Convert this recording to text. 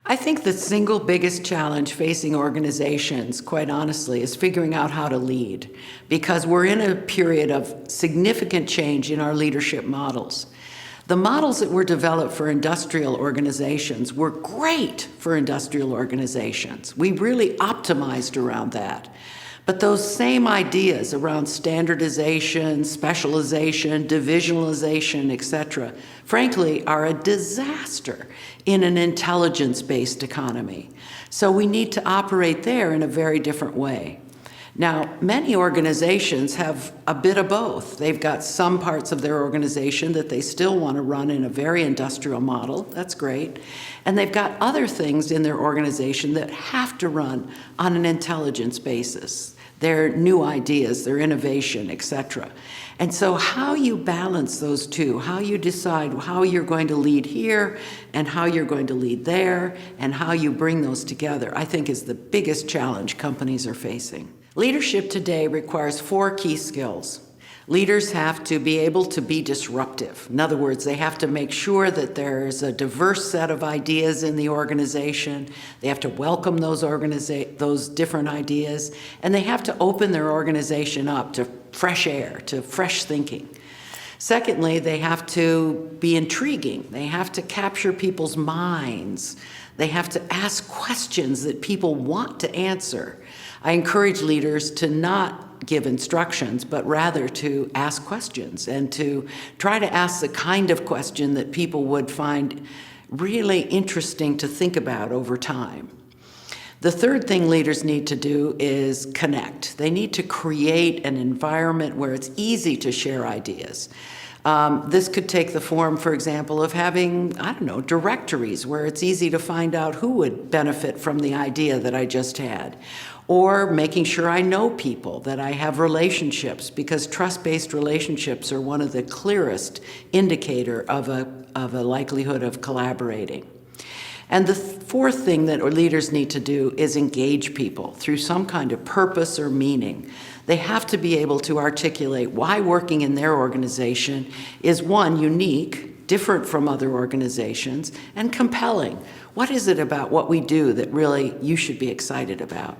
I think the single biggest challenge facing organizations, quite honestly, is figuring out how to lead, because we're in a period of significant change in our leadership models. The models that were developed for industrial organizations were great for industrial organizations. We really optimized around that. But those same ideas around standardization, specialization, divisionalization, etc., frankly, are a disaster in an intelligence-based economy. So we need to operate there in a very different way. Now, many organizations have a bit of both. They've got some parts of their organization that they still want to run in a very industrial model. That's great. And they've got other things in their organization that have to run on an intelligence basis. Their new ideas, their innovation, etc. And so how you balance those two, how you decide how you're going to lead here and how you're going to lead there and how you bring those together, I think is the biggest challenge companies are facing. Leadership today requires 4 key skills. Leaders have to be able to be disruptive. In other words, they have to make sure that there's a diverse set of ideas in the organization. They have to welcome those different ideas, and they have to open their organization up to fresh air, to fresh thinking. Secondly, they have to be intriguing. They have to capture people's minds. They have to ask questions that people want to answer. I encourage leaders to not give instructions, but rather to ask questions and to try to ask the kind of question that people would find really interesting to think about over time. The third thing leaders need to do is connect. They need to create an environment where it's easy to share ideas. This could take the form, for example, of having, directories where it's easy to find out who would benefit from the idea that I just had. Or making sure I know people, that I have relationships, because trust-based relationships are one of the clearest indicator of a likelihood of collaborating. And the fourth thing that leaders need to do is engage people through some kind of purpose or meaning. They have to be able to articulate why working in their organization is, one, unique, different from other organizations, and compelling. What is it about what we do that really you should be excited about?